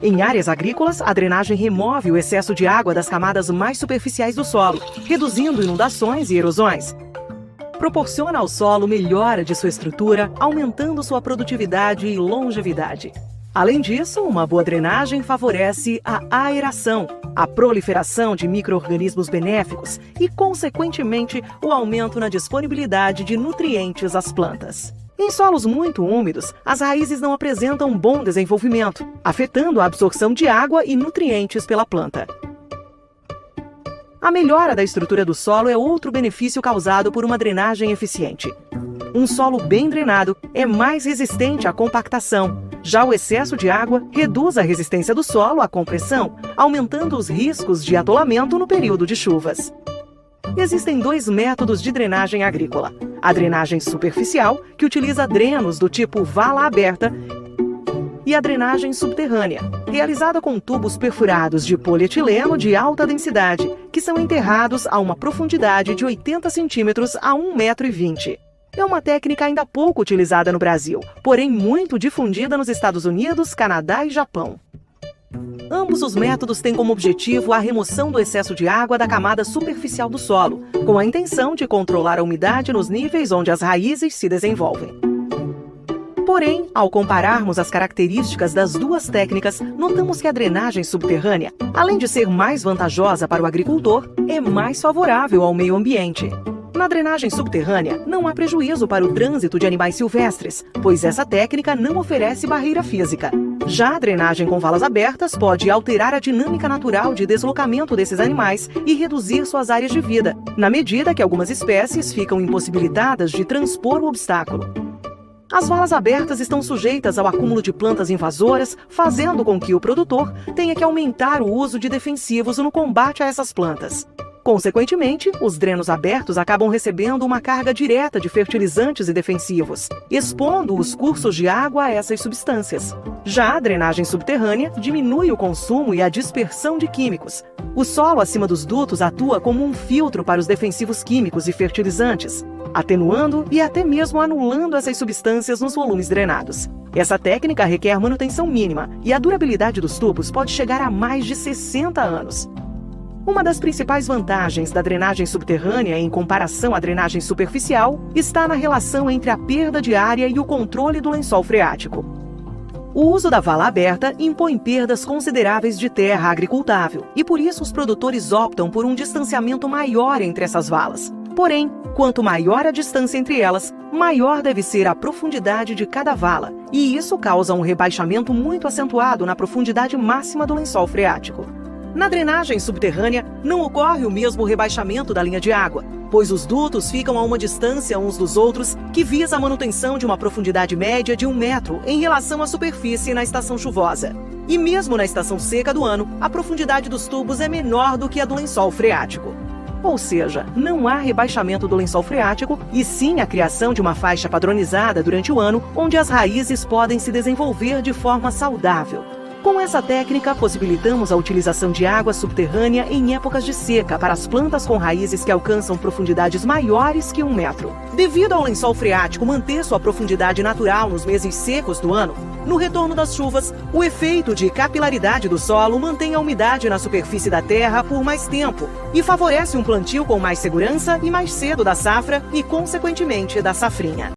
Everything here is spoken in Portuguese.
Em áreas agrícolas, a drenagem remove o excesso de água das camadas mais superficiais do solo, reduzindo inundações e erosões. Proporciona ao solo melhora de sua estrutura, aumentando sua produtividade e longevidade. Além disso, uma boa drenagem favorece a aeração, a proliferação de micro-organismos benéficos e, consequentemente, o aumento na disponibilidade de nutrientes às plantas. Em solos muito úmidos, as raízes não apresentam bom desenvolvimento, afetando a absorção de água e nutrientes pela planta. A melhora da estrutura do solo é outro benefício causado por uma drenagem eficiente. Um solo bem drenado é mais resistente à compactação. Já o excesso de água reduz a resistência do solo à compressão, aumentando os riscos de atolamento no período de chuvas. Existem dois métodos de drenagem agrícola. A drenagem superficial, que utiliza drenos do tipo vala aberta, e a drenagem subterrânea, realizada com tubos perfurados de polietileno de alta densidade, que são enterrados a uma profundidade de 80 centímetros a 1,20 m. É uma técnica ainda pouco utilizada no Brasil, porém muito difundida nos Estados Unidos, Canadá e Japão. Ambos os métodos têm como objetivo a remoção do excesso de água da camada superficial do solo, com a intenção de controlar a umidade nos níveis onde as raízes se desenvolvem. Porém, ao compararmos as características das duas técnicas, notamos que a drenagem subterrânea, além de ser mais vantajosa para o agricultor, é mais favorável ao meio ambiente. Na drenagem subterrânea, não há prejuízo para o trânsito de animais silvestres, pois essa técnica não oferece barreira física. Já a drenagem com valas abertas pode alterar a dinâmica natural de deslocamento desses animais e reduzir suas áreas de vida, na medida que algumas espécies ficam impossibilitadas de transpor o obstáculo. As valas abertas estão sujeitas ao acúmulo de plantas invasoras, fazendo com que o produtor tenha que aumentar o uso de defensivos no combate a essas plantas. Consequentemente, os drenos abertos acabam recebendo uma carga direta de fertilizantes e defensivos, expondo os cursos de água a essas substâncias. Já a drenagem subterrânea diminui o consumo e a dispersão de químicos. O solo acima dos dutos atua como um filtro para os defensivos químicos e fertilizantes, atenuando e até mesmo anulando essas substâncias nos volumes drenados. Essa técnica requer manutenção mínima e a durabilidade dos tubos pode chegar a mais de 60 anos. Uma das principais vantagens da drenagem subterrânea em comparação à drenagem superficial está na relação entre a perda de área e o controle do lençol freático. O uso da vala aberta impõe perdas consideráveis de terra agricultável e por isso os produtores optam por um distanciamento maior entre essas valas. Porém, quanto maior a distância entre elas, maior deve ser a profundidade de cada vala, e isso causa um rebaixamento muito acentuado na profundidade máxima do lençol freático. Na drenagem subterrânea, não ocorre o mesmo rebaixamento da linha de água, pois os dutos ficam a uma distância uns dos outros que visa a manutenção de uma profundidade média de 1 metro em relação à superfície na estação chuvosa. E mesmo na estação seca do ano, a profundidade dos tubos é menor do que a do lençol freático. Ou seja, não há rebaixamento do lençol freático e sim a criação de uma faixa padronizada durante o ano, onde as raízes podem se desenvolver de forma saudável. Com essa técnica, possibilitamos a utilização de água subterrânea em épocas de seca para as plantas com raízes que alcançam profundidades maiores que 1 metro. Devido ao lençol freático manter sua profundidade natural nos meses secos do ano, no retorno das chuvas, o efeito de capilaridade do solo mantém a umidade na superfície da terra por mais tempo e favorece um plantio com mais segurança e mais cedo da safra e, consequentemente, da safrinha.